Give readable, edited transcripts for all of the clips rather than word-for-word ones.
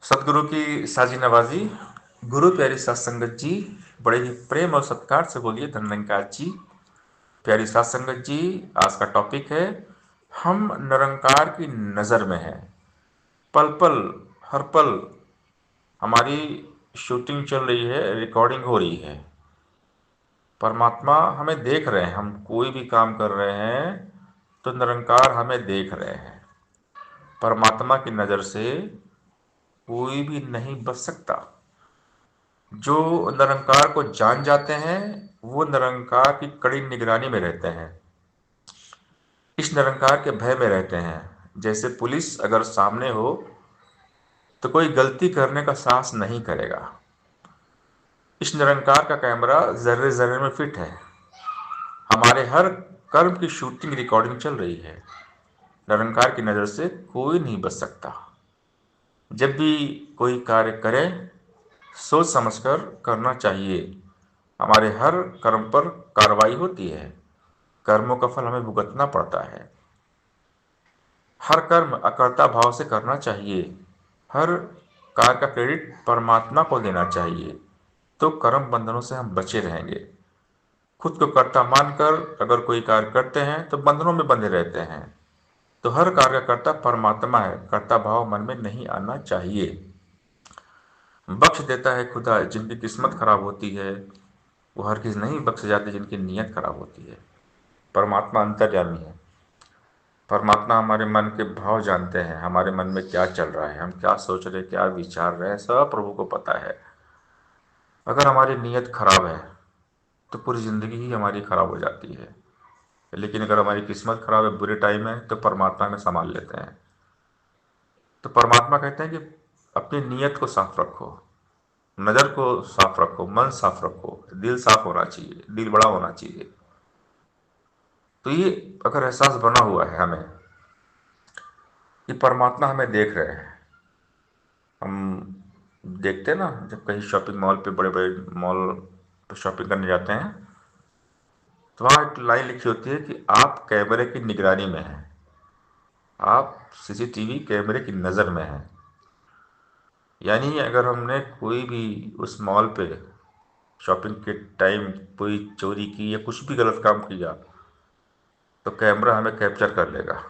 सदगुरु की साजी नवाजी। गुरु प्यारी सात संगत जी, बड़े ही प्रेम और सत्कार से बोलिए धन्यंकार जी। प्यारी सात संगत जी, आज का टॉपिक है हम निरंकार की नज़र में हैं। पल पल, हर पल हमारी शूटिंग चल रही है, रिकॉर्डिंग हो रही है। परमात्मा हमें देख रहे हैं, हम कोई भी काम कर रहे हैं तो निरंकार हमें देख रहे हैं। परमात्मा की नज़र से कोई भी नहीं बच सकता। जो निरंकार को जान जाते हैं वो निरंकार की कड़ी निगरानी में रहते हैं, इस निरंकार के भय में रहते हैं। जैसे पुलिस अगर सामने हो तो कोई गलती करने का साहस नहीं करेगा। इस निरंकार का कैमरा जर्रे जर्रे में फिट है, हमारे हर कर्म की शूटिंग रिकॉर्डिंग चल रही है। निरंकार की नज़र से कोई नहीं बच सकता। जब भी कोई कार्य करें सोच समझकर करना चाहिए। हमारे हर कर्म पर कार्रवाई होती है, कर्मों का फल हमें भुगतना पड़ता है। हर कर्म अकर्ता भाव से करना चाहिए। हर कार्य का क्रेडिट परमात्मा को देना चाहिए, तो कर्म बंधनों से हम बचे रहेंगे। खुद को कर्ता मानकर अगर कोई कार्य करते हैं तो बंधनों में बंधे रहते हैं। तो हर कार्य का कर्ता परमात्मा है, कर्ता भाव मन में नहीं आना चाहिए। बख्श देता है खुदा जिनकी किस्मत खराब होती है, वो हर किसी नहीं बख्श जाते जिनकी नीयत खराब होती है। परमात्मा अंतर्यामी है। परमात्मा हमारे मन के भाव जानते हैं, हमारे मन में क्या चल रहा है, हम क्या सोच रहे हैं, क्या विचार रहे हैं, सब प्रभु को पता है। अगर हमारी नीयत खराब है तो पूरी जिंदगी ही हमारी खराब हो जाती है। लेकिन अगर हमारी किस्मत खराब है, बुरे टाइम है, तो परमात्मा में संभाल लेते हैं। तो परमात्मा कहते हैं कि अपनी नीयत को साफ रखो, नज़र को साफ रखो, मन साफ रखो, दिल साफ होना चाहिए, दिल बड़ा होना चाहिए। तो ये अगर एहसास बना हुआ है हमें कि परमात्मा हमें देख रहे हैं। हम देखते हैं ना, जब कहीं शॉपिंग मॉल पे, बड़े बड़े मॉल पे शॉपिंग करने जाते हैं तो वहाँ एक लाइन लिखी होती है कि आप कैमरे की निगरानी में हैं, आप सीसीटीवी कैमरे की नज़र में हैं। यानी अगर हमने कोई भी उस मॉल पे शॉपिंग के टाइम कोई चोरी की या कुछ भी गलत काम किया तो कैमरा हमें कैप्चर कर लेगा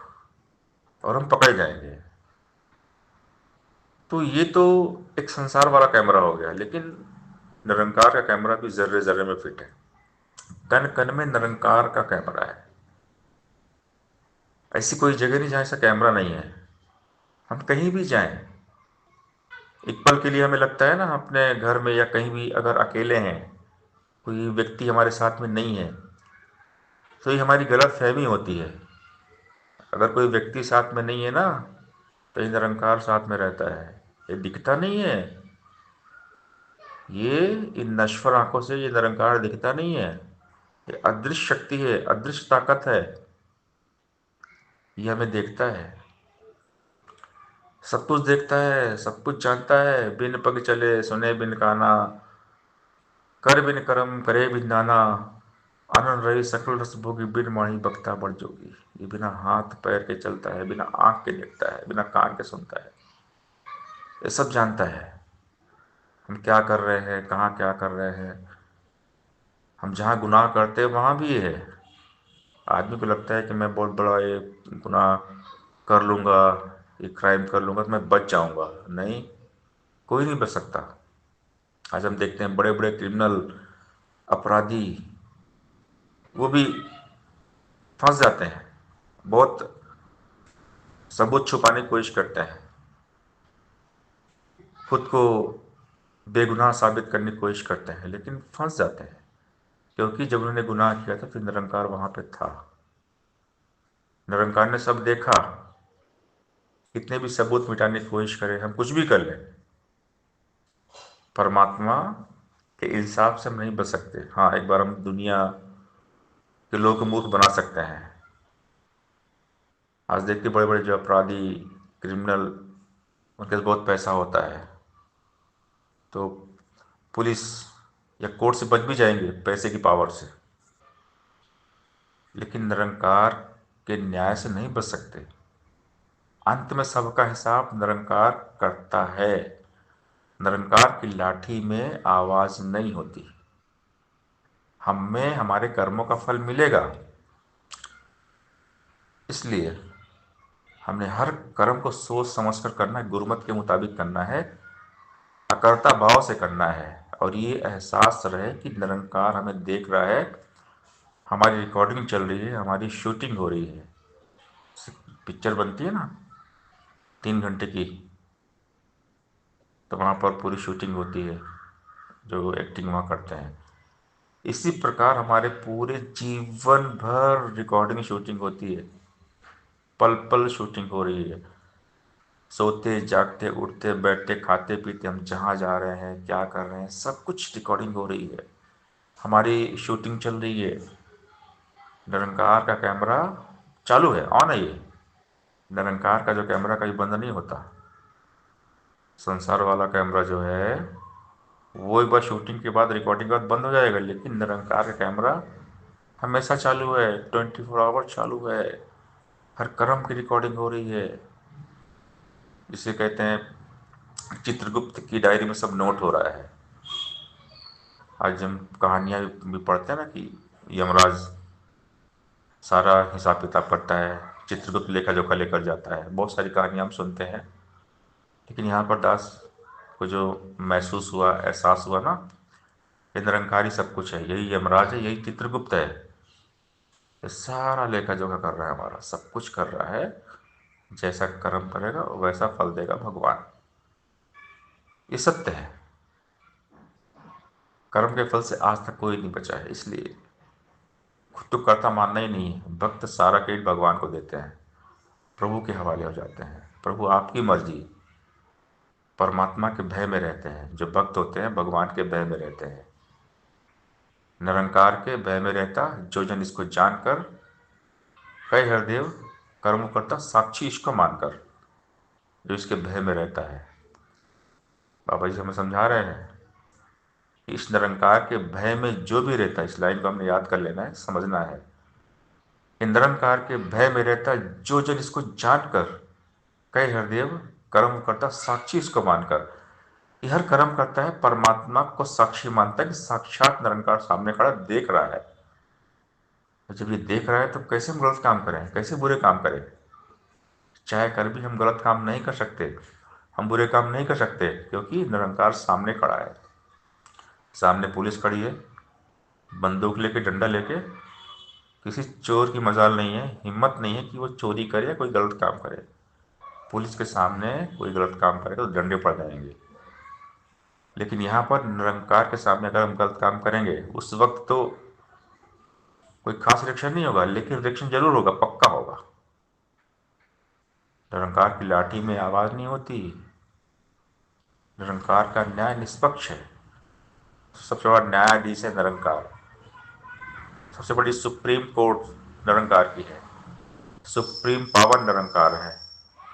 और हम पकड़े जाएंगे। तो ये तो एक संसार वाला कैमरा हो गया, लेकिन निरंकार का कैमरा भी जर्रे जर्रे में फिट है। कण कण में निरंकार का कैमरा है। ऐसी कोई जगह नहीं जहाँ ऐसा कैमरा नहीं है। हम कहीं भी जाएं, एक पल के लिए हमें लगता है ना, अपने घर में या कहीं भी अगर अकेले हैं, कोई व्यक्ति हमारे साथ में नहीं है, तो ये हमारी गलत फहमी होती है। अगर कोई व्यक्ति साथ में नहीं है ना, तो ये निरंकार साथ में रहता है। ये दिखता नहीं है, ये इन नश्वर आंखों से ये निरंकार दिखता नहीं है। ये अदृश्य शक्ति है, अदृश्य ताकत है, ये हमें देखता है, सब कुछ देखता है, सब कुछ जानता है। बिन पग चले सुने बिन काना, कर बिन करम करे बिन नाना, आनंद रही सकल रस भोगी बिन माही बक्ता बड़ जोगी। ये बिना हाथ पैर के चलता है, बिना आंख के देखता है, बिना कान के सुनता है, ये सब जानता है। हम क्या कर रहे हैं, कहाँ क्या कर रहे हैं, हम जहाँ गुनाह करते हैं वहाँ भी ये है। आदमी को लगता है कि मैं बहुत बड़ा ये गुनाह कर लूँगा, ये क्राइम कर लूँगा तो मैं बच जाऊँगा। नहीं, कोई नहीं बच सकता। आज हम देखते हैं बड़े बड़े क्रिमिनल, अपराधी, वो भी फंस जाते हैं। बहुत सबूत छुपाने की कोशिश करते हैं, खुद को बेगुनाह साबित करने की कोशिश करते हैं, लेकिन फंस जाते हैं। क्योंकि जब उन्होंने गुनाह किया था तो निरंकार वहां पे था। निरंकार ने सब देखा। कितने भी सबूत मिटाने की कोशिश करें, हम कुछ भी कर लें, परमात्मा के इंसाफ से हम नहीं बच सकते। हाँ, एक बार हम दुनिया के लोगों को मूर्ख बना सकते हैं। आज देखते बड़े बड़े जो अपराधी, क्रिमिनल, उनके पास बहुत पैसा होता है, तो पुलिस या कोर्ट से बच भी जाएंगे पैसे की पावर से, लेकिन निरंकार के न्याय से नहीं बच सकते। अंत में सबका हिसाब निरंकार करता है। निरंकार की लाठी में आवाज नहीं होती। हमें हमारे कर्मों का फल मिलेगा, इसलिए हमने हर कर्म को सोच समझ कर करना है, गुरुमत के मुताबिक करना है, अकर्ता भाव से करना है। और ये एहसास रहे कि निरंकार हमें देख रहा है, हमारी रिकॉर्डिंग चल रही है, हमारी शूटिंग हो रही है। पिक्चर बनती है ना 3 घंटे की, तो वहाँ पर पूरी शूटिंग होती है, जो एक्टिंग वहाँ करते हैं। इसी प्रकार हमारे पूरे जीवन भर रिकॉर्डिंग शूटिंग होती है, पल पल शूटिंग हो रही है। सोते जागते उठते बैठते खाते पीते हम जहाँ जा रहे हैं, क्या कर रहे हैं, सब कुछ रिकॉर्डिंग हो रही है, हमारी शूटिंग चल रही है। निरंकार का कैमरा चालू है, ऑन है ये। निरंकार का जो कैमरा कभी बंद नहीं होता। संसार वाला कैमरा जो है वो एक बार शूटिंग के बाद, रिकॉर्डिंग के बाद बंद हो जाएगा, लेकिन निरंकार का कैमरा हमेशा चालू है, 24 आवर चालू है। हर कर्म की रिकॉर्डिंग हो रही है। जिसे कहते हैं चित्रगुप्त की डायरी में सब नोट हो रहा है। आज हम कहानियां भी पढ़ते हैं ना कि यमराज सारा हिसाब किताब करता है, चित्रगुप्त लेखा जोखा लेकर जाता है, बहुत सारी कहानियां हम सुनते हैं। लेकिन यहाँ पर दास को जो महसूस हुआ, एहसास हुआ ना, ये निरंकारी सब कुछ है, यही यमराज है, यही चित्रगुप्त है। ये सारा लेखा जोखा कर रहा है, हमारा सब कुछ कर रहा है। जैसा कर्म करेगा वैसा फल देगा भगवान। ये सत्य है। कर्म के फल से आज तक कोई नहीं बचा है, इसलिए खुद तो कर्ता मानना ही नहीं है। भक्त सारा क्रेडिट भगवान को देते हैं, प्रभु के हवाले हो जाते हैं। प्रभु आपकी मर्जी। परमात्मा के भय में रहते हैं, जो भक्त होते हैं भगवान के भय में रहते हैं। निरंकार के भय में रहता जो जन इसको जानकर, कई हरदेव कर्म करता साक्षी इसको मानकर, जो इसके भय में रहता है। बाबा जी हमें समझा रहे हैं कि इस निरंकार के भय में जो भी रहता है, इस लाइन को हमने याद कर लेना है, समझना है। कि निरंकार के भय में रहता जो जन इसको जानकर, कई हरदेव कर्म करता साक्षी इसको मानकर। ये हर कर्म करता है परमात्मा को साक्षी मानता है कि साक्षात निरंकार सामने खड़ा देख रहा है। तो जब ये देख रहा है तो कैसे हम गलत काम करें, कैसे बुरे काम करें। चाहे कर भी हम गलत काम नहीं कर सकते, हम बुरे काम नहीं कर सकते, क्योंकि निरंकार सामने खड़ा है। सामने पुलिस खड़ी है, बंदूक लेके डंडा लेके। किसी चोर की मजाल नहीं है, हिम्मत नहीं है कि वो चोरी करे या कोई गलत काम करे। पुलिस के सामने कोई गलत काम करे तो डंडे पड़ जाएंगे। लेकिन यहाँ पर निरंकार के सामने अगर हम गलत काम करेंगे, उस वक्त तो कोई खास रिएक्शन नहीं होगा, लेकिन रिएक्शन जरूर होगा, पक्का होगा। निरंकार की लाठी में आवाज नहीं होती। निरंकार का न्याय निष्पक्ष है। सबसे बड़ा न्यायाधीश है निरंकार। सबसे बड़ी सुप्रीम कोर्ट निरंकार की है। सुप्रीम पावर निरंकार है,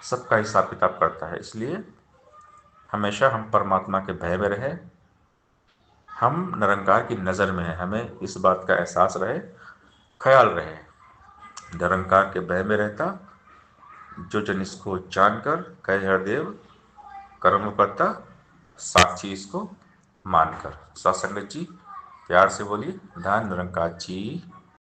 सबका हिसाब किताब करता है। इसलिए हमेशा हम परमात्मा के भय में रहे, हम निरंकार की नज़र में हैं, हमें इस बात का एहसास रहे, ख्याल रहे। निरंकार के भय में रहता जो जन इसको जानकर, कहे हरदेव कर्म करता साक्षी इसको मानकर। सत्संगत जी प्यार से बोलिए धन निरंकार जी